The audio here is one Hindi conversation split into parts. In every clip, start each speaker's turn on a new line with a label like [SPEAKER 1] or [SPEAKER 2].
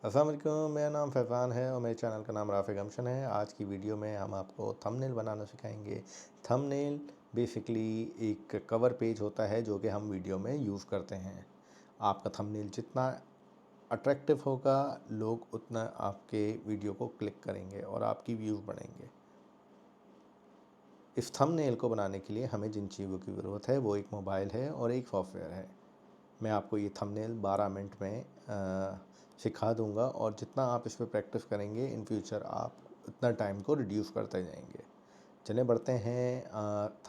[SPEAKER 1] अस्सलाम वालेकुम, मेरा नाम फैज़ान है और मेरे चैनल का नाम राफ़ी गमशन है। आज की वीडियो में हम आपको थंबनेल बनाना सिखाएंगे। थंबनेल बेसिकली एक कवर पेज होता है जो कि हम वीडियो में यूज़ करते हैं। आपका थंबनेल जितना अट्रैक्टिव होगा, लोग उतना आपके वीडियो को क्लिक करेंगे और आपकी व्यूज़ बढ़ेंगे। इस थंबनेल को बनाने के लिए हमें जिन चीज़ों की ज़रूरत है वो एक मोबाइल है और एक सॉफ्टवेयर है। मैं आपको ये थंबनेल 12 मिनट में सिखा दूंगा और जितना आप इस पर प्रैक्टिस करेंगे इन फ्यूचर आप उतना टाइम को रिड्यूस करते जाएंगे। चलें बढ़ते हैं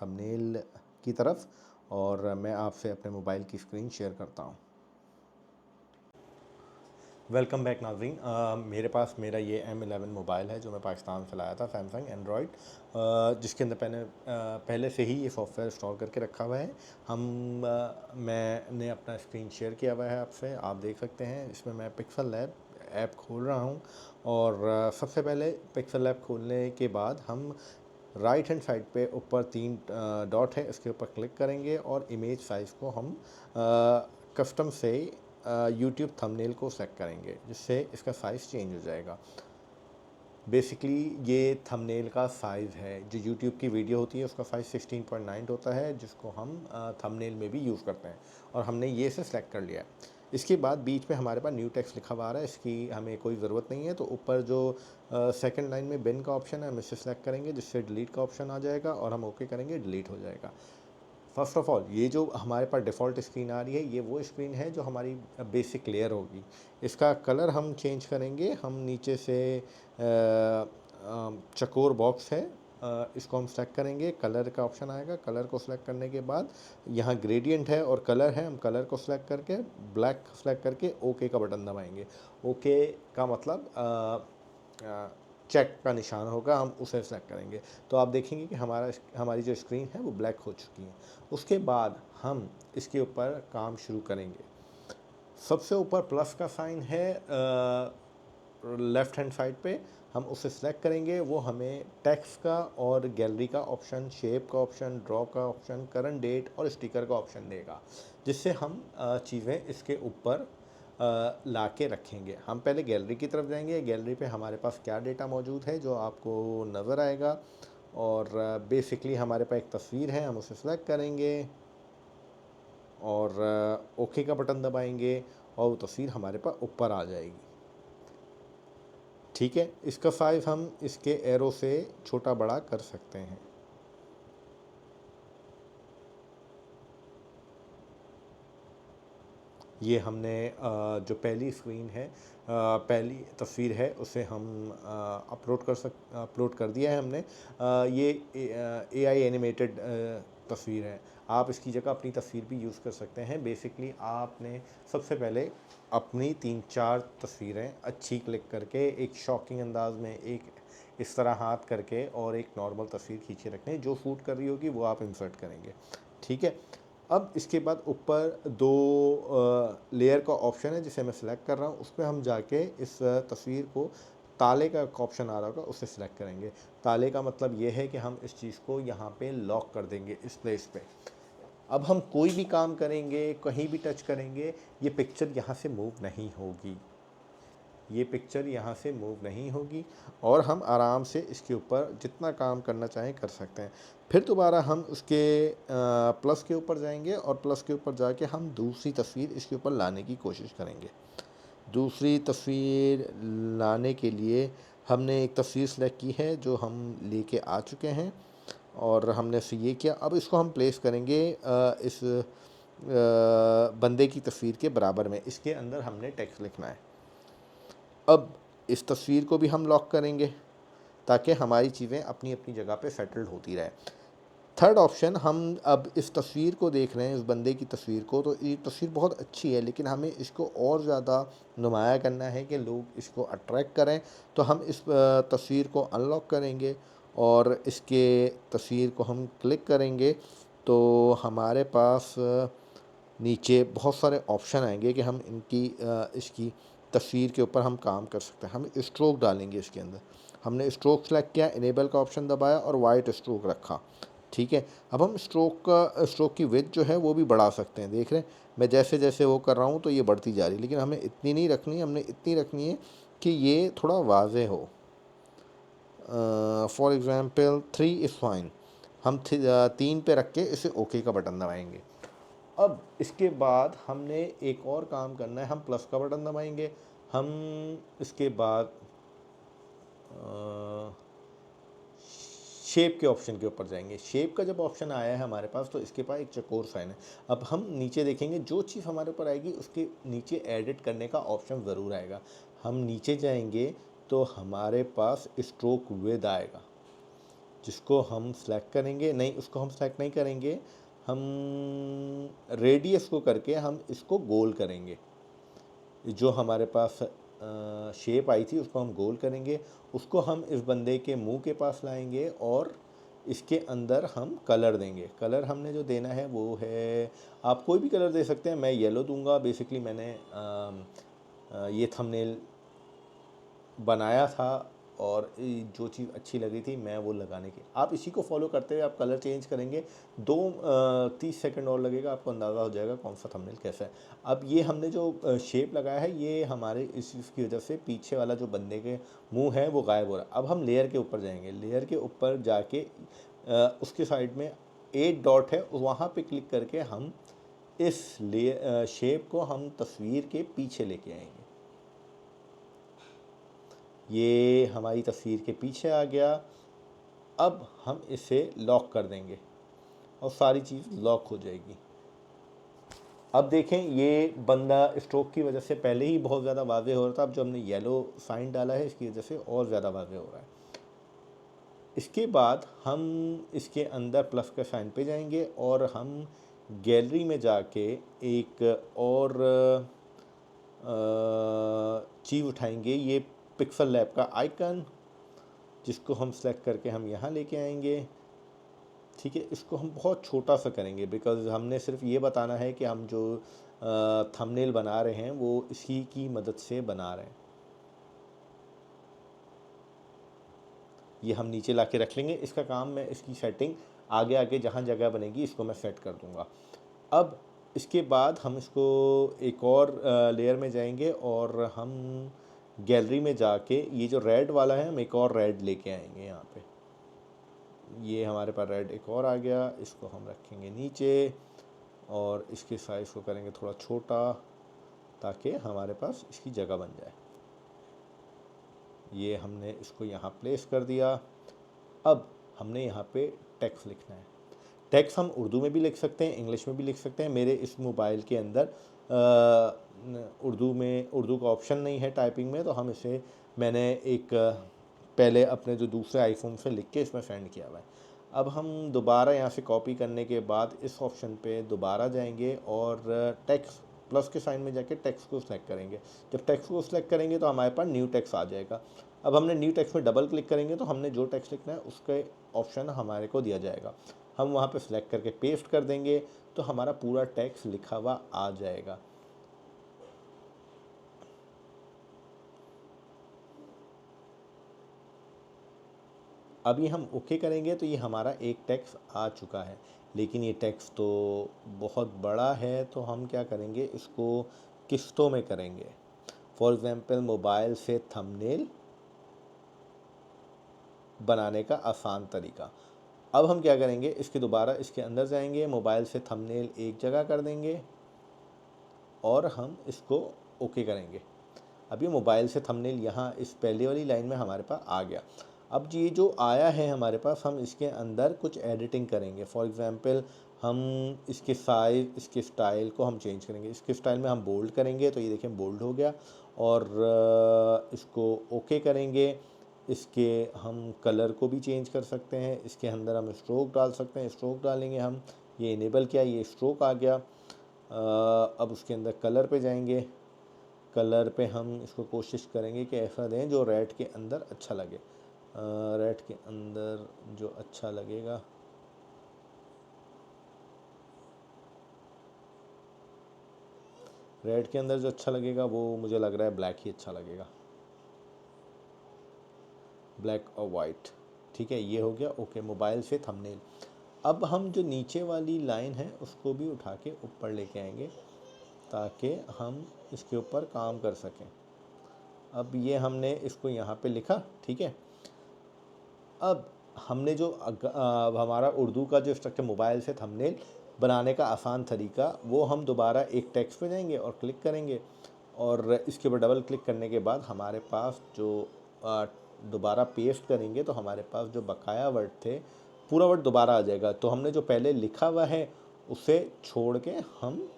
[SPEAKER 1] थंबनेल की तरफ और मैं आपसे अपने मोबाइल की स्क्रीन शेयर करता हूँ। वेलकम बैक नाज़रीन। मेरे पास मेरा ये M11 मोबाइल है जो मैं पाकिस्तान से लाया था, सैमसंग एंड्रॉयड, जिसके अंदर पहले से ही ये सॉफ्टवेयर इंस्टॉल करके रखा हुआ है। मैंने अपना स्क्रीन शेयर किया हुआ है आपसे, आप देख सकते हैं। इसमें मैं पिक्सल लैब ऐप खोल रहा हूँ और सबसे पहले पिक्सल लैब खोलने के बाद हम राइट हैंड साइड पे ऊपर 3 डॉट है, इसके ऊपर क्लिक करेंगे और इमेज साइज़ को हम कस्टम से यूट्यूब थंबनेल को सेलेक्ट करेंगे, जिससे इसका साइज़ चेंज हो जाएगा। बेसिकली ये थंबनेल का साइज़ है। जो यूट्यूब की वीडियो होती है उसका साइज़ 16.9 होता है, जिसको हम थंबनेल में भी यूज़ करते हैं और हमने ये से सेलेक्ट कर लिया है। इसके बाद बीच में हमारे पास न्यू टेक्स्ट लिखा हुआ आ रहा है, इसकी हमें कोई ज़रूरत नहीं है। तो ऊपर जो सेकंड लाइन में बिन का ऑप्शन है हम इसे सेलेक्ट करेंगे, जिससे डिलीट का ऑप्शन आ जाएगा और हम ओके करेंगे, डिलीट हो जाएगा। फर्स्ट ऑफ ऑल ये जो हमारे पास डिफ़ॉल्ट स्क्रीन आ रही है ये वो स्क्रीन है जो हमारी बेसिक लेयर होगी। इसका कलर हम चेंज करेंगे। हम नीचे से चकोर बॉक्स है, इसको हम सेलेक्ट करेंगे, कलर का ऑप्शन आएगा। कलर को सिलेक्ट करने के बाद यहाँ ग्रेडियंट है और कलर है, हम कलर को सिलेक्ट करके ब्लैक सेलेक्ट करके ओके का बटन दबाएंगे। ओके का मतलब चेक का निशान होगा, हम उसे सेलेक्ट करेंगे। तो आप देखेंगे कि हमारी जो स्क्रीन है वो ब्लैक हो चुकी है। उसके बाद हम इसके ऊपर काम शुरू करेंगे। सबसे ऊपर प्लस का साइन है लेफ़्ट हैंड साइड पे, हम उसे सेलेक्ट करेंगे। वो हमें टेक्स्ट का और गैलरी का ऑप्शन, शेप का ऑप्शन, ड्रॉ का ऑप्शन, करंट डेट और स्टिकर का ऑप्शन देगा, जिससे हम चीज़ें इसके ऊपर ला के रखेंगे। हम पहले गैलरी की तरफ जाएंगे। गैलरी पे हमारे पास क्या डेटा मौजूद है जो आपको नज़र आएगा और बेसिकली हमारे पास एक तस्वीर है, हम उसे सेलेक्ट करेंगे और ओके का बटन दबाएंगे और वो तस्वीर हमारे पास ऊपर आ जाएगी। ठीक है, इसका साइज़ हम इसके एरो से छोटा बड़ा कर सकते हैं। ये हमने जो पहली स्क्रीन है, पहली तस्वीर है, उसे हम अपलोड कर दिया है हमने। ये AI एनिमेटेड तस्वीर है। आप इसकी जगह अपनी तस्वीर भी यूज़ कर सकते हैं। बेसिकली आपने सबसे पहले अपनी 3-4 तस्वीरें अच्छी क्लिक करके एक शॉकिंग अंदाज में एक इस तरह हाथ करके और एक नॉर्मल तस्वीर खींचे रखनी है। जो शूट कर रही होगी वो आप इंसर्ट करेंगे। ठीक है, अब इसके बाद ऊपर 2 लेयर का ऑप्शन है जिसे मैं सिलेक्ट कर रहा हूँ। उस पर हम जाके इस तस्वीर को ताले का एक ऑप्शन आ रहा होगा, उसे सिलेक्ट करेंगे। ताले का मतलब ये है कि हम इस चीज़ को यहाँ पे लॉक कर देंगे इस प्लेस पे। अब हम कोई भी काम करेंगे, कहीं भी टच करेंगे, ये पिक्चर यहाँ से मूव नहीं होगी। ये पिक्चर यहाँ से मूव नहीं होगी और हम आराम से इसके ऊपर जितना काम करना चाहें कर सकते हैं। फिर दोबारा हम उसके प्लस के ऊपर जाएंगे और प्लस के ऊपर जाके हम दूसरी तस्वीर इसके ऊपर लाने की कोशिश करेंगे। दूसरी तस्वीर लाने के लिए हमने एक तस्वीर सेलेक्ट की है जो हम लेके आ चुके हैं और हमने इसे ये किया। अब इसको हम प्लेस करेंगे इस बंदे की तस्वीर के बराबर में। इसके अंदर हमने टेक्स्ट लिखना है। अब इस तस्वीर को भी हम लॉक करेंगे ताकि हमारी चीज़ें अपनी अपनी जगह पे सेटल्ड होती रहे। थर्ड ऑप्शन, हम अब इस तस्वीर को देख रहे हैं, इस बंदे की तस्वीर को, तो ये तस्वीर बहुत अच्छी है लेकिन हमें इसको और ज़्यादा नुमाया करना है कि लोग इसको अट्रैक्ट करें। तो हम इस तस्वीर को अनलॉक करेंगे और इसके तस्वीर को हम क्लिक करेंगे तो हमारे पास नीचे बहुत सारे ऑप्शन आएंगे कि हम इसकी तस्वीर के ऊपर हम काम कर सकते हैं। हम स्ट्रोक डालेंगे इसके अंदर। हमने स्ट्रोक सेलेक्ट किया, इनेबल का ऑप्शन दबाया और वाइट स्ट्रोक रखा। ठीक है। अब हम स्ट्रोक की विड्थ जो है वो भी बढ़ा सकते हैं। देख रहे हैं मैं जैसे जैसे वो कर रहा हूँ तो ये बढ़ती जा रही है, लेकिन हमें इतनी नहीं रखनी है, हमने इतनी रखनी है कि ये थोड़ा वाज़ेह हो। For example 3 is fine. हम 3 पे रख के इसे ओके का बटन दबाएंगे। अब इसके बाद हमने एक और काम करना है, हम प्लस का बटन दबाएंगे। हम इसके बाद शेप के ऑप्शन के ऊपर जाएंगे। शेप का जब ऑप्शन आया है हमारे पास तो इसके पास एक चौकोर साइन है। अब हम नीचे देखेंगे, जो चीज़ हमारे ऊपर आएगी उसके नीचे एडिट करने का ऑप्शन ज़रूर आएगा। हम नीचे जाएंगे तो हमारे पास स्ट्रोक विद आएगा, जिसको हम सेलेक्ट करेंगे। नहीं, उसको हम सेलेक्ट नहीं करेंगे, हम रेडियस को करके हम इसको गोल करेंगे। जो हमारे पास शेप आई थी उसको हम गोल करेंगे, उसको हम इस बंदे के मुंह के पास लाएंगे और इसके अंदर हम कलर देंगे। कलर हमने जो देना है वो है, आप कोई भी कलर दे सकते हैं, मैं येलो दूंगा। बेसिकली मैंने ये थंबनेल बनाया था और जो चीज़ अच्छी लगी थी मैं वो लगाने की, आप इसी को फॉलो करते हुए आप कलर चेंज करेंगे। 30 सेकंड और लगेगा, आपको अंदाज़ा हो जाएगा कौन सा थंबनेल कैसा है। अब ये हमने जो शेप लगाया है ये हमारे इसकी वजह से पीछे वाला जो बंदे के मुंह है वो गायब हो रहा है। अब हम लेयर के ऊपर जाएंगे, लेयर के ऊपर जाके उसके साइड में 8 डॉट है, वहाँ पे क्लिक करके हम इस शेप को हम तस्वीर के पीछे लेके आएंगे। ये हमारी तस्वीर के पीछे आ गया। अब हम इसे लॉक कर देंगे और सारी चीज़ लॉक हो जाएगी। अब देखें ये बंदा स्ट्रोक की वजह से पहले ही बहुत ज़्यादा वाज़ेह हो रहा था, अब जो हमने येलो साइन डाला है इसकी वजह से और ज़्यादा वाज़ेह हो रहा है। इसके बाद हम इसके अंदर प्लस का साइन पे जाएंगे और हम गैलरी में जाके एक और चीज़ उठाएंगे, ये पिक्सल लैब का आइकन, जिसको हम सेलेक्ट करके हम यहाँ लेके आएंगे। ठीक है, इसको हम बहुत छोटा सा करेंगे बिकॉज़ हमने सिर्फ ये बताना है कि हम जो थंबनेल बना रहे हैं वो इसी की मदद से बना रहे हैं। ये हम नीचे ला के रख लेंगे। इसका काम मैं इसकी सेटिंग आगे आगे जहाँ जगह बनेगी इसको मैं सेट कर दूँगा। अब इसके बाद हम इसको एक और लेयर में जाएंगे और हम गैलरी में जाके ये जो रेड वाला है हम एक और रेड लेके आएंगे। यहाँ पे ये हमारे पास रेड एक और आ गया, इसको हम रखेंगे नीचे और इसके साइज़ को करेंगे थोड़ा छोटा ताकि हमारे पास इसकी जगह बन जाए। ये हमने इसको यहाँ प्लेस कर दिया। अब हमने यहाँ पे टेक्स्ट लिखना है। टेक्स्ट हम उर्दू में भी लिख सकते हैं, इंग्लिश में भी लिख सकते हैं। मेरे इस मोबाइल के अंदर उर्दू का ऑप्शन नहीं है टाइपिंग में, तो हम इसे मैंने एक पहले अपने जो दूसरे आईफोन से लिख के इसमें सेंड किया हुआ है। अब हम दोबारा यहाँ से कॉपी करने के बाद इस ऑप्शन पे दोबारा जाएंगे और टेक्स्ट प्लस के साइन में जाके टेक्स्ट को सिलेक्ट करेंगे। जब टेक्स्ट को सिलेक्ट करेंगे तो हमारे पास न्यू टेक्स्ट आ जाएगा। अब हमने न्यू टेक्स्ट में डबल क्लिक करेंगे तो हमने जो टेक्स्ट लिखना है उसके ऑप्शन हमारे को दिया जाएगा। हम वहाँ पे सिलेक्ट करके पेस्ट कर देंगे तो हमारा पूरा टेक्स्ट लिखा हुआ आ जाएगा। अभी हम ओके करेंगे तो ये हमारा एक टेक्स्ट आ चुका है, लेकिन ये टेक्स्ट तो बहुत बड़ा है, तो हम क्या करेंगे इसको किस्तों में करेंगे। फॉर एग्ज़ाम्पल मोबाइल से थंबनेल बनाने का आसान तरीका। अब हम क्या करेंगे, इसके दोबारा इसके अंदर जाएंगे, मोबाइल से थंबनेल एक जगह कर देंगे और हम इसको ओके करेंगे। अब ये मोबाइल से थंबनेल यहाँ इस पहले वाली लाइन में हमारे पास आ गया। अब ये जो आया है हमारे पास, हम इसके अंदर कुछ एडिटिंग करेंगे। फॉर एग्ज़ाम्पल हम इसके साइज़, इसके स्टाइल को हम चेंज करेंगे। इसके स्टाइल में हम बोल्ड करेंगे तो ये देखें बोल्ड हो गया, और इसको ओके करेंगे। इसके हम कलर को भी चेंज कर सकते हैं, इसके अंदर हम स्ट्रोक डाल सकते हैं, स्ट्रोक डालेंगे हम, ये इनेबल किया, ये स्ट्रोक आ गया। अब उसके अंदर कलर पे जाएंगे, कलर पे हम इसको कोशिश करेंगे कि ऐसा दें जो रेड के अंदर अच्छा लगे। रेड के अंदर जो अच्छा लगेगा, रेड के अंदर जो अच्छा लगेगा वो मुझे लग रहा है ब्लैक ही अच्छा लगेगा, ब्लैक और वाइट। ठीक है, ये हो गया ओके मोबाइल से थंबनेल। अब हम जो नीचे वाली लाइन है उसको भी उठा के ऊपर लेके आएंगे ताकि हम इसके ऊपर काम कर सकें। अब ये हमने इसको यहाँ पे लिखा, ठीक है। अब हमने जो हमारा उर्दू का जो स्ट्रक्चर मोबाइल से थंबनेल बनाने का आसान तरीका, वो हम दोबारा एक टेक्स्ट पे जाएंगे और क्लिक करेंगे, और इसके ऊपर डबल क्लिक करने के बाद हमारे पास जो दोबारा पेस्ट करेंगे तो हमारे पास जो बकाया वर्ड थे पूरा वर्ड दोबारा आ जाएगा। तो हमने जो पहले लिखा हुआ है उसे छोड़ के हम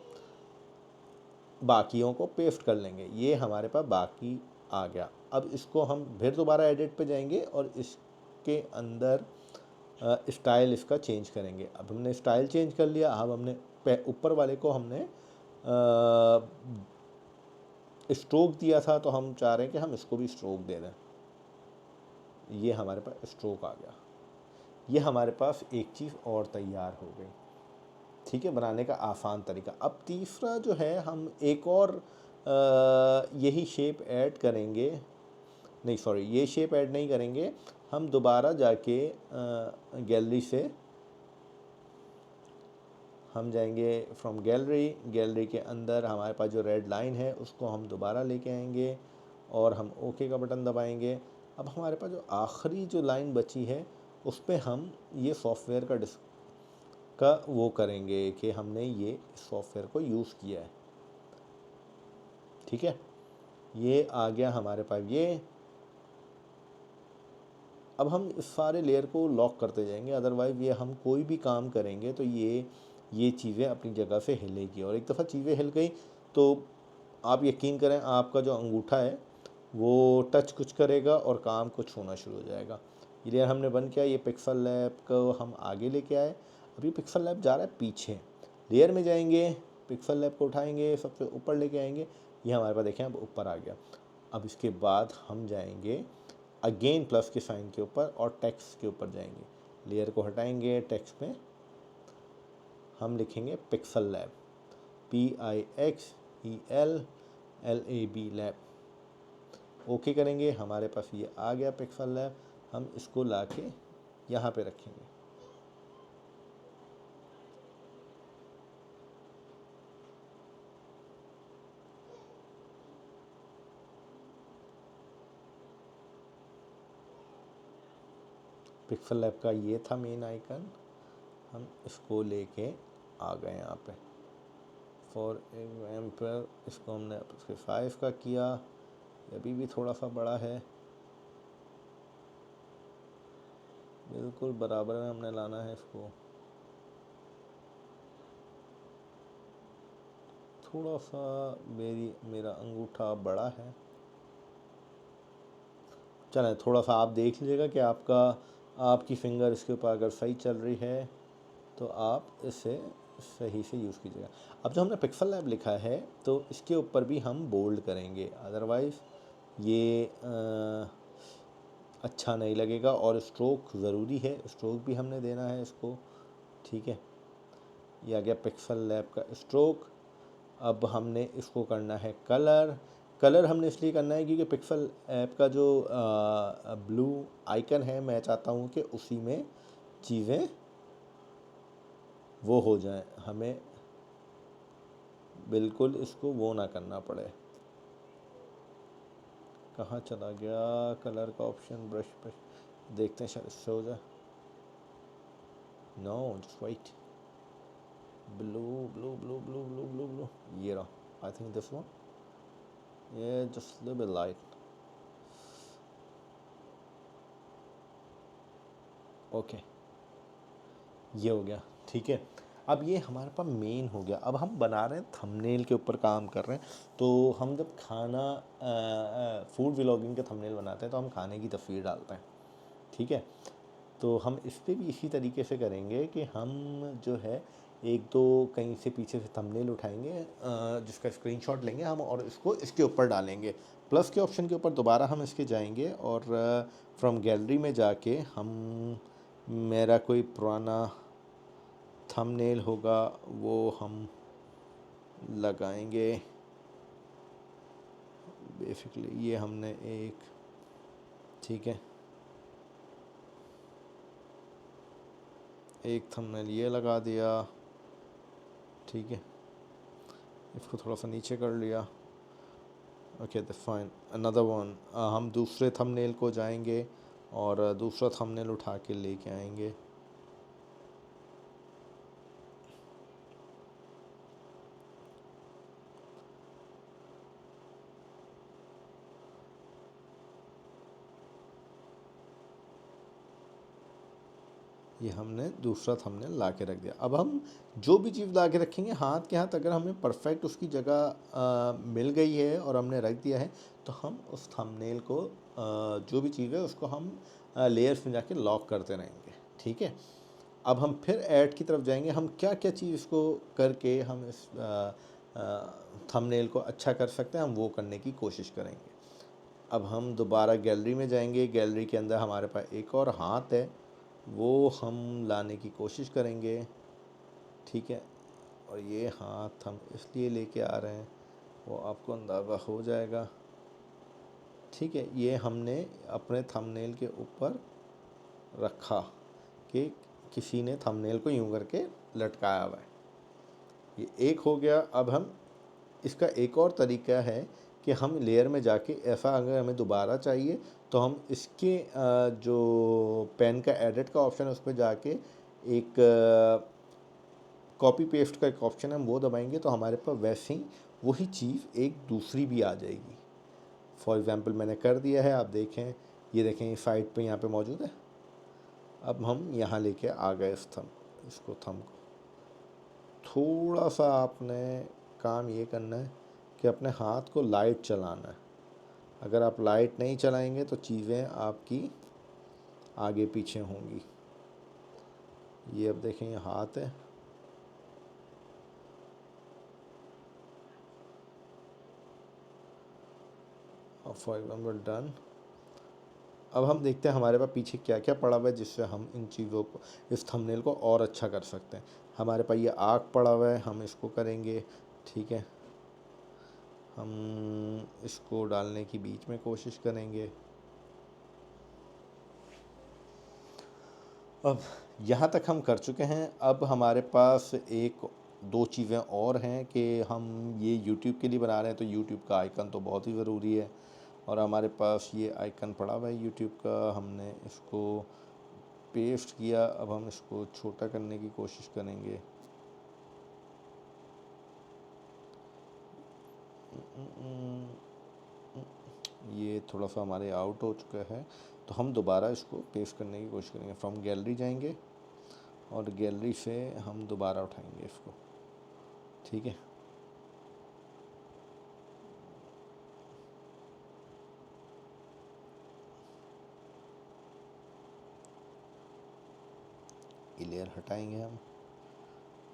[SPEAKER 1] बाकियों को पेस्ट कर लेंगे। ये हमारे पास बाकी आ गया। अब इसको हम फिर दोबारा एडिट पे जाएंगे और इसके अंदर स्टाइल इसका चेंज करेंगे। अब हमने स्टाइल चेंज कर लिया। अब हमने ऊपर वाले को हमने स्ट्रोक दिया था, तो हम चाह रहे हैं कि हम इसको भी स्ट्रोक दे दें। ये हमारे पास स्ट्रोक आ गया। ये हमारे पास एक चीज़ और तैयार हो गई, ठीक है, बनाने का आसान तरीका। अब तीसरा जो है, हम एक और यही शेप ऐड करेंगे, नहीं सॉरी, ये शेप ऐड नहीं करेंगे। हम दोबारा जाके गैलरी से हम जाएंगे फ्रॉम गैलरी। गैलरी के अंदर हमारे पास जो रेड लाइन है उसको हम दोबारा लेके आएंगे और हम ओके का बटन दबाएंगे। अब हमारे पास जो आखिरी जो लाइन बची है उस पर हम ये सॉफ्टवेयर का वो करेंगे कि हमने ये सॉफ्टवेयर को यूज़ किया है, ठीक है। ये आ गया हमारे पास ये। अब हम इस सारे लेयर को लॉक करते जाएंगे, अदरवाइज़ ये हम कोई भी काम करेंगे तो ये चीज़ें अपनी जगह से हिलेगी, और एक दफ़ा चीज़ें हिल गई तो आप यकीन करें आपका जो अंगूठा है वो टच कुछ करेगा और काम कुछ होना शुरू हो जाएगा। ये लेयर हमने बंद किया। ये पिक्सल लैब को हम आगे लेके आए। अभी पिक्सल लैब जा रहा है पीछे। लेयर में जाएंगे, पिक्सल लैब को उठाएंगे, सबसे ऊपर लेके आएंगे। ये हमारे पास देखें अब ऊपर आ गया। अब इसके बाद हम जाएंगे अगेन प्लस के साइन के ऊपर और टेक्स्ट के ऊपर जाएंगे। लेयर को हटाएंगे, टेक्स्ट में हम लिखेंगे pixel lab, PIXELLAB lab. Okay करेंगे, हमारे पास ये आ गया पिक्सल लैब। हम इसको लाके यहाँ पे रखेंगे। पिक्सल लैब का ये था मेन आइकन, हम इसको लेके आ गए यहाँ पे। फॉर एग्जाम्पल इसको हमने 5 का किया, अभी भी थोड़ा सा बड़ा है, बिल्कुल बराबर में हमने लाना है इसको। थोड़ा सा मेरा अंगूठा बड़ा है। चलें, थोड़ा सा आप देख लीजिएगा कि आपकी फिंगर इसके ऊपर अगर सही चल रही है तो आप इसे सही से यूज़ कीजिएगा। अब जो हमने पिक्सल लैब लिखा है तो इसके ऊपर भी हम बोल्ड करेंगे, अदरवाइज़ ये अच्छा नहीं लगेगा। और स्ट्रोक ज़रूरी है, स्ट्रोक भी हमने देना है इसको, ठीक है। ये आ गया पिक्सल लैब का स्ट्रोक। अब हमने इसको करना है कलर। कलर हमने इसलिए करना है क्योंकि पिक्सल ऐप का जो ब्लू आइकन है, मैं चाहता हूँ कि उसी में चीज़ें वो हो जाएं, हमें बिल्कुल इसको वो ना करना पड़े। कहाँ चला गया कलर का ऑप्शन? ब्रश पे देखते हैं, शायद इससे हो जाए। No, just white, blue blue blue blue blue blue blue, ये रहा। आई थिंक दिस वन, ये just little bit light. Okay, ये हो गया, ठीक है। अब ये हमारे पास मेन हो गया। अब हम बना रहे हैं थंबनेल के ऊपर काम कर रहे हैं। तो हम जब खाना फूड व्लॉगिंग के थंबनेल बनाते हैं तो हम खाने की तस्वीर डालते हैं, ठीक है। तो हम इस पर भी इसी तरीके से करेंगे कि हम जो है एक दो कहीं से पीछे से थंबनेल उठाएंगे, जिसका स्क्रीनशॉट लेंगे हम और इसको इसके ऊपर डालेंगे। प्लस के ऑप्शन के ऊपर दोबारा हम इसके जाएंगे और फ्रॉम गैलरी में जाके हम मेरा कोई पुराना थंबनेल होगा वो हम लगाएंगे। बेसिकली ये हमने एक, ठीक है, एक थंबनेल ये लगा दिया, ठीक है, इसको थोड़ा सा नीचे कर लिया। Okay the fine, another one. हम दूसरे थंबनेल को जाएंगे और दूसरा थंबनेल उठा के लेके आएंगे। ये हमने दूसरा थंबनेल ला के रख दिया। अब हम जो भी चीज़ ला के रखेंगे हाथ के हाथ, अगर हमें परफेक्ट उसकी जगह मिल गई है और हमने रख दिया है, तो हम उस थंबनेल को जो भी चीज़ है उसको हम लेयर्स में जाके लॉक करते रहेंगे, ठीक है। अब हम फिर ऐड की तरफ जाएंगे। हम क्या क्या चीज़ इसको करके हम इस थंबनेल को अच्छा कर सकते हैं, हम वो करने की कोशिश करेंगे। अब हम दोबारा गैलरी में जाएंगे। गैलरी के अंदर हमारे पास एक और हाथ है, वो हम लाने की कोशिश करेंगे, ठीक है। और ये हाथ हम इसलिए लेके आ रहे हैं, वो आपको अंदाज़ा हो जाएगा, ठीक है। ये हमने अपने थंबनेल के ऊपर रखा कि किसी ने थंबनेल को यूं करके लटकाया हुआ है। ये एक हो गया। अब हम इसका एक और तरीका है कि हम लेयर में जाके ऐसा, अगर हमें दोबारा चाहिए तो हम इसके जो पेन का एडिट का ऑप्शन है उस पर जाके एक कॉपी पेस्ट का एक ऑप्शन है, हम वो दबाएंगे तो हमारे पास वैसे ही वही चीज़ एक दूसरी भी आ जाएगी। फॉर एग्ज़ाम्पल मैंने कर दिया है, आप देखें, ये देखें साइड पे यहाँ पे मौजूद है। अब हम यहाँ लेके आ गए इसको थंब को। थोड़ा सा आपने काम ये करना है कि अपने हाथ को लाइट चलाना है। अगर आप लाइट नहीं चलाएंगे तो चीज़ें आपकी आगे पीछे होंगी। ये अब देखें, ये हाथ है, और फॉर एग्जाम्पल डन। अब हम देखते हैं हमारे पास पीछे क्या क्या पड़ा हुआ है जिससे हम इन चीज़ों को, इस थंबनेल को और अच्छा कर सकते हैं। हमारे पास ये आग पड़ा हुआ है, हम इसको करेंगे, ठीक है। हम इसको डालने की बीच में कोशिश करेंगे। अब यहाँ तक हम कर चुके हैं। अब हमारे पास एक दो चीज़ें और हैं कि हम ये यूट्यूब के लिए बना रहे हैं, तो यूट्यूब का आइकन तो बहुत ही ज़रूरी है। और हमारे पास ये आइकन पड़ा हुआ है यूट्यूब का, हमने इसको पेस्ट किया। अब हम इसको छोटा करने की कोशिश करेंगे। ये थोड़ा सा हमारे आउट हो चुका है, तो हम दोबारा इसको पेस्ट करने की कोशिश करेंगे। फ्रॉम गैलरी जाएंगे और गैलरी से हम दोबारा उठाएंगे इसको, ठीक है। ये लेयर हटाएंगे हम,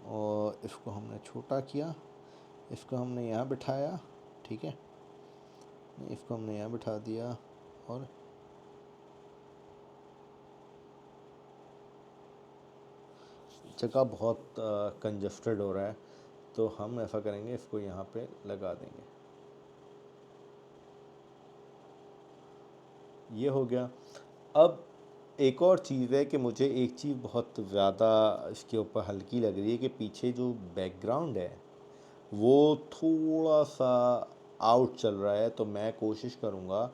[SPEAKER 1] और इसको हमने छोटा किया, इसको हमने यहाँ बिठाया, ठीक है। इसको हमने यहाँ बिठा दिया, और जगह बहुत कंजस्टेड हो रहा है, तो हम ऐसा करेंगे, इसको यहाँ पे लगा देंगे। ये हो गया। अब एक और चीज़ है कि मुझे एक चीज़ बहुत ज़्यादा इसके ऊपर हल्की लग रही है कि पीछे जो बैकग्राउंड है वो थोड़ा सा आउट चल रहा है। तो मैं कोशिश करूँगा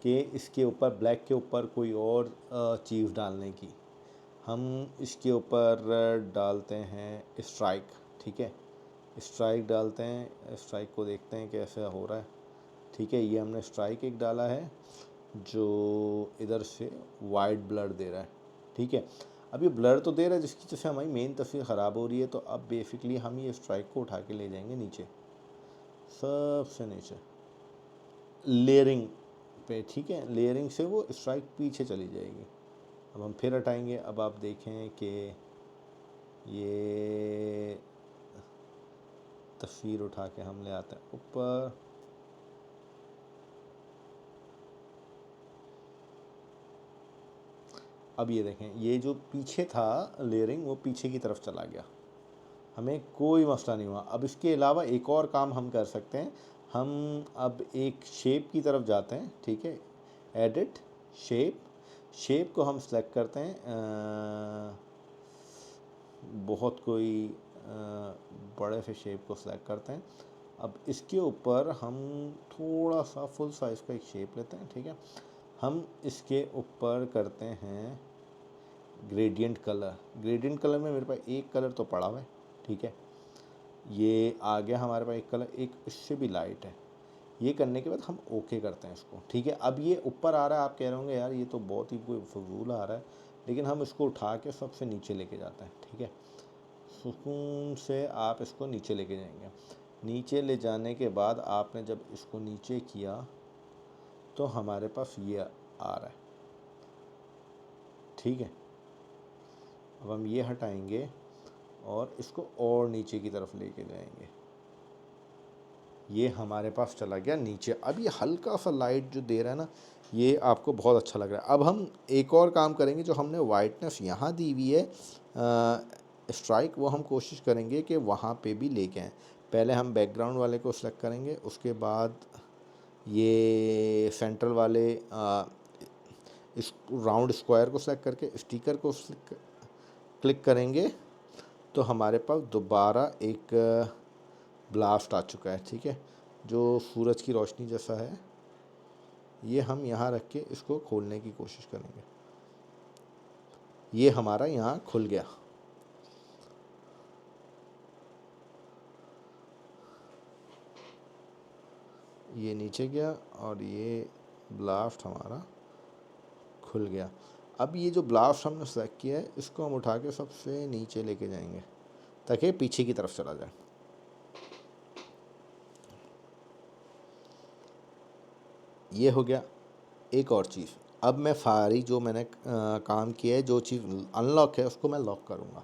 [SPEAKER 1] कि इसके ऊपर, ब्लैक के ऊपर कोई और चीज़ डालने की। हम इसके ऊपर डालते हैं स्ट्राइक, ठीक है। स्ट्राइक डालते हैं, स्ट्राइक को देखते हैं कैसा हो रहा है, ठीक है। ये हमने स्ट्राइक एक डाला है जो इधर से वाइट ब्लर दे रहा है, ठीक है। अब ये ब्लर तो दे रहा है जिसकी वजह से हमारी मेन तस्वीर ख़राब हो रही है। तो अब बेसिकली हम ये स्ट्राइक को उठा के ले जाएंगे नीचे, सबसे नीचे लेयरिंग पे, ठीक है। लेयरिंग से वो स्ट्राइक पीछे चली जाएगी। अब हम फिर हटाएंगे। अब आप देखें कि ये तस्वीर उठा के हम ले आते हैं ऊपर। अब ये देखें, ये जो पीछे था लेयरिंग, वो पीछे की तरफ चला गया, हमें कोई मसला नहीं हुआ। अब इसके अलावा एक और काम हम कर सकते हैं। हम अब एक शेप की तरफ जाते हैं, ठीक है। एडिट शेप, शेप को हम सेलेक्ट करते हैं, बहुत कोई बड़े से शेप को सिलेक्ट करते हैं। अब इसके ऊपर हम थोड़ा सा फुल साइज़ का एक शेप लेते हैं, ठीक है। हम इसके ऊपर करते हैं ग्रेडियंट कलर। ग्रेडियंट कलर में मेरे पास एक कलर तो पड़ा हुआ है, ठीक है। ये आ गया हमारे पास एक कलर, एक इससे भी लाइट है। ये करने के बाद हम ओके करते हैं इसको, ठीक है। अब ये ऊपर आ रहा है, आप कह रहे होंगे यार ये तो बहुत ही कोई फजूल आ रहा है, लेकिन हम इसको उठा के सबसे नीचे लेके जाते हैं, ठीक है। सुकून से आप इसको नीचे लेके जाएंगे। नीचे ले जाने के बाद आपने जब इसको नीचे किया तो हमारे पास ये आ रहा है, ठीक है। अब हम ये हटाएंगे और इसको और नीचे की तरफ लेके जाएंगे। ये हमारे पास चला गया नीचे। अब ये हल्का सा लाइट जो दे रहा है ना, ये आपको बहुत अच्छा लग रहा है। अब हम एक और काम करेंगे, जो हमने वाइटनेस यहाँ दी हुई है स्ट्राइक, वो हम कोशिश करेंगे कि वहाँ पे भी लेके आएँ। पहले हम बैकग्राउंड वाले को सेलेक्ट करेंगे, उसके बाद ये सेंट्रल वाले इस राउंड स्क्वायर को सेलेक्ट करके स्टिकर को क्लिक करेंगे तो हमारे पास दोबारा एक ब्लास्ट आ चुका है, ठीक है, जो सूरज की रोशनी जैसा है। ये हम यहाँ रख के इसको खोलने की कोशिश करेंगे। ये हमारा यहाँ खुल गया। ये नीचे गया और ये ब्लास्ट हमारा खुल गया। अब ये जो ब्लास्ट हमने सेलेक्ट किया है, इसको हम उठा के सबसे नीचे लेके जाएंगे ताकि पीछे की तरफ चला जाए। ये हो गया। एक और चीज़, अब मैं सारी जो मैंने काम किया है, जो चीज़ अनलॉक है उसको मैं लॉक करूँगा।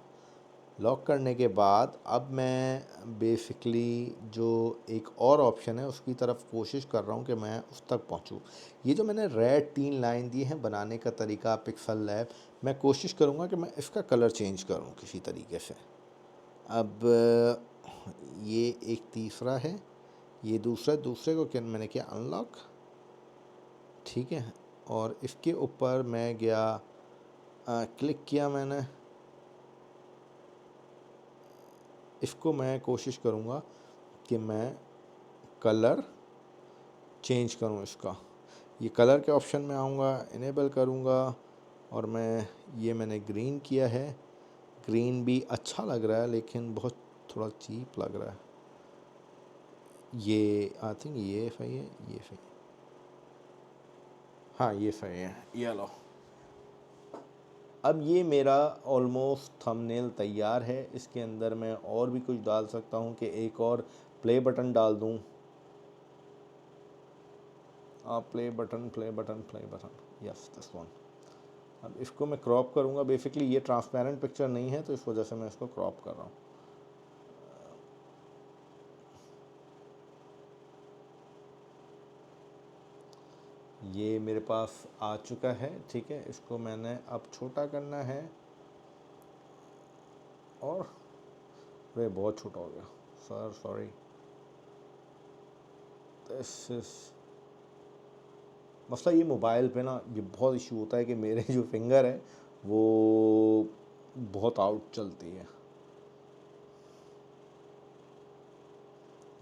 [SPEAKER 1] लॉक करने के बाद अब मैं बेसिकली जो एक और ऑप्शन है उसकी तरफ कोशिश कर रहा हूँ कि मैं उस तक पहुँचूँ। ये जो मैंने रेड 3 लाइन दी है बनाने का तरीका पिक्सल लैब, मैं कोशिश करूँगा कि मैं इसका कलर चेंज करूँ किसी तरीके से। अब ये एक तीसरा है, ये दूसरे को क्या मैंने किया अनलॉक, ठीक है। और इसके ऊपर मैं गया, क्लिक किया मैंने। इसको मैं कोशिश करूँगा कि मैं कलर चेंज करूँ इसका। ये कलर के ऑप्शन में आऊँगा, इनेबल करूँगा और मैंने ग्रीन किया है। ग्रीन भी अच्छा लग रहा है लेकिन बहुत थोड़ा चीप लग रहा है। ये आई थिंक ये सही है, ये सही है, हाँ ये सही है, ये लो। अब ये मेरा ऑलमोस्ट थंबनेल तैयार है। इसके अंदर मैं और भी कुछ डाल सकता हूँ कि एक और प्ले बटन डाल दूँ। Play button, yes this one. अब इसको मैं क्रॉप करूँगा। बेसिकली ये ट्रांसपेरेंट पिक्चर नहीं है तो इस वजह से मैं इसको क्रॉप कर रहा हूँ। ये मेरे पास आ चुका है, ठीक है। इसको मैंने अब छोटा करना है और वे बहुत छोटा हो गया सर, सॉरी। दिस इज मसला, ये मोबाइल पे ना ये बहुत इशू होता है कि मेरे जो फिंगर है वो बहुत आउट चलती है।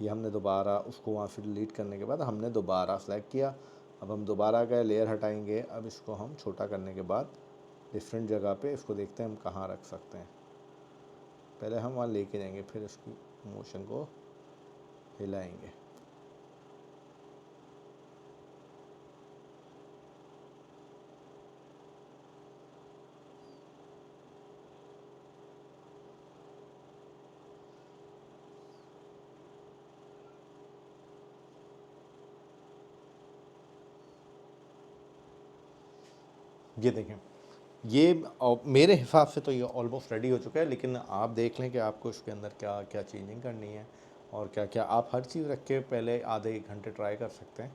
[SPEAKER 1] ये हमने दोबारा उसको वहाँ से डिलीट करने के बाद हमने दोबारा सेलेक्ट किया। अब हम दोबारा गए, लेयर हटाएंगे। अब इसको हम छोटा करने के बाद डिफरेंट जगह पे इसको देखते हैं हम कहाँ रख सकते हैं। पहले हम वहाँ लेके जाएंगे, फिर इसकी मोशन को हिलाएंगे। ये देखें, ये मेरे हिसाब से तो ये ऑलमोस्ट रेडी हो चुका है, लेकिन आप देख लें कि आपको इसके अंदर क्या क्या चेंजिंग करनी है और क्या क्या। आप हर चीज़ रख के पहले आधे एक घंटे ट्राई कर सकते हैं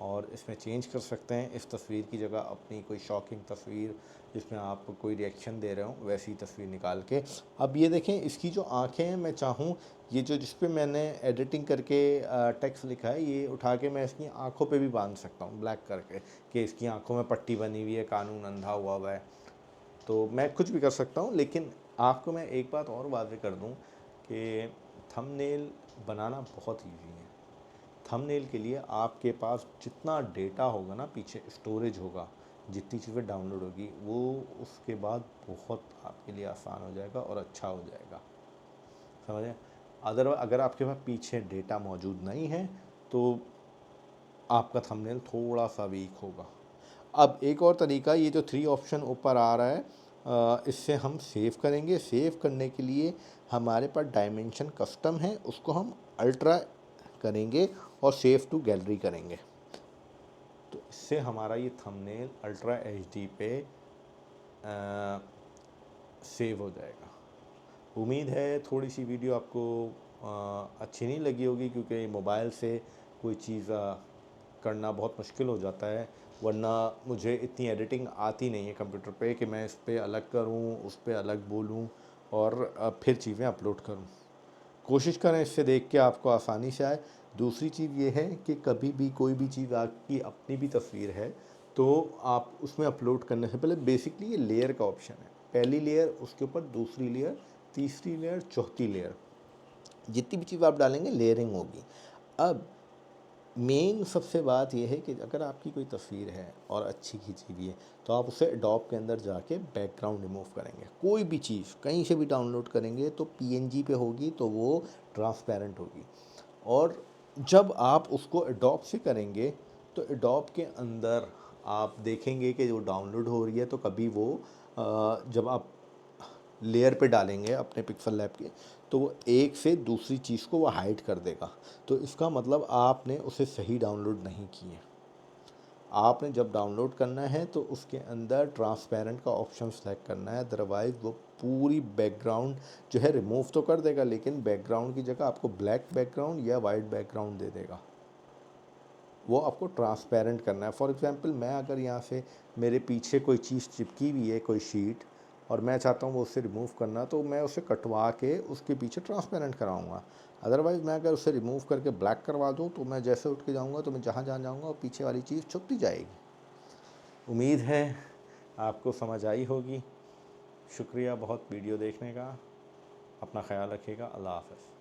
[SPEAKER 1] और इसमें चेंज कर सकते हैं। इस तस्वीर की जगह अपनी कोई शॉकिंग तस्वीर जिसमें आप कोई रिएक्शन दे रहे हो वैसी तस्वीर निकाल के। अब ये देखें, इसकी जो आँखें हैं, मैं चाहूँ ये जो जिस पे मैंने एडिटिंग करके टेक्स्ट लिखा है, ये उठा के मैं इसकी आँखों पे भी बांध सकता हूँ ब्लैक करके कि इसकी आँखों में पट्टी बनी हुई है, कानून अंधा हुआ हुआ है। तो मैं कुछ भी कर सकता हूँ, लेकिन आपको मैं एक बात और वाज़ेह कर दूं कि थंबनेल बनाना बहुत ईजी है। थंबनेल के लिए आपके पास जितना डेटा होगा ना, पीछे स्टोरेज होगा, जितनी चीज़ें डाउनलोड होगी, वो उसके बाद बहुत आपके लिए आसान हो जाएगा और अच्छा हो जाएगा, समझे। अगर आपके पास पीछे डेटा मौजूद नहीं है तो आपका थंबनेल थोड़ा सा वीक होगा। अब एक और तरीका, ये जो 3 ऑप्शन ऊपर आ रहा है, इससे हम सेव करेंगे। सेव करने के लिए हमारे पास डायमेंशन कस्टम है, उसको हम अल्ट्रा करेंगे और सेव टू गैलरी करेंगे, तो इससे हमारा ये थंबनेल अल्ट्रा एचडी पे सेव हो जाएगा। उम्मीद है थोड़ी सी वीडियो आपको अच्छी नहीं लगी होगी, क्योंकि मोबाइल से कोई चीज़ करना बहुत मुश्किल हो जाता है, वरना मुझे इतनी एडिटिंग आती नहीं है कंप्यूटर पे कि मैं इस पे अलग करूं, उस पे अलग बोलूं और फिर चीज़ें अपलोड करूं। कोशिश करें इससे देख के आपको आसानी से आए। दूसरी चीज़ ये है कि कभी भी कोई भी चीज़ आपकी अपनी भी तस्वीर है तो आप उसमें अपलोड करने से पहले बेसिकली ये लेयर का ऑप्शन है, पहली लेयर, उसके ऊपर दूसरी लेयर, तीसरी लेयर, चौथी लेयर, जितनी भी चीज़ आप डालेंगे लेयरिंग होगी। अब मेन सबसे बात यह है कि अगर आपकी कोई तस्वीर है और अच्छी खींची हुई है तो आप उसे एडोब के अंदर जाके बैकग्राउंड रिमूव करेंगे। कोई भी चीज़ कहीं से भी डाउनलोड करेंगे तो पीएनजी पे होगी तो वो ट्रांसपेरेंट होगी, और जब आप उसको एडोब से करेंगे तो एडोब के अंदर आप देखेंगे कि वो डाउनलोड हो रही है, तो कभी वो जब आप लेयर पे डालेंगे अपने पिक्सल लैब के तो वो एक से दूसरी चीज़ को वो हाइड कर देगा। तो इसका मतलब आपने उसे सही डाउनलोड नहीं किए। आपने जब डाउनलोड करना है तो उसके अंदर ट्रांसपेरेंट का ऑप्शन सेलेक्ट करना है, अदरवाइज़ वो पूरी बैकग्राउंड जो है रिमूव तो कर देगा, लेकिन बैकग्राउंड की जगह आपको ब्लैक बैकग्राउंड या वाइट बैकग्राउंड दे देगा। वो आपको ट्रांसपेरेंट करना है। फॉर एग्जांपल, मैं अगर यहाँ से मेरे पीछे कोई चीज़ चिपकी हुई है, कोई शीट, और मैं चाहता हूँ वो उससे रिमूव करना, तो मैं उसे कटवा के उसके पीछे ट्रांसपेरेंट कराऊंगा। अदरवाइज़ मैं अगर उसे रिमूव करके ब्लैक करवा दूँ तो मैं जैसे उठ के जाऊँगा तो मैं जहाँ जहाँ जाऊँगा वो पीछे वाली चीज़ छुपती जाएगी। उम्मीद है आपको समझ आई होगी। शुक्रिया बहुत वीडियो देखने का। अपना ख्याल रखिएगा। अल्लाह हाफ़िज़।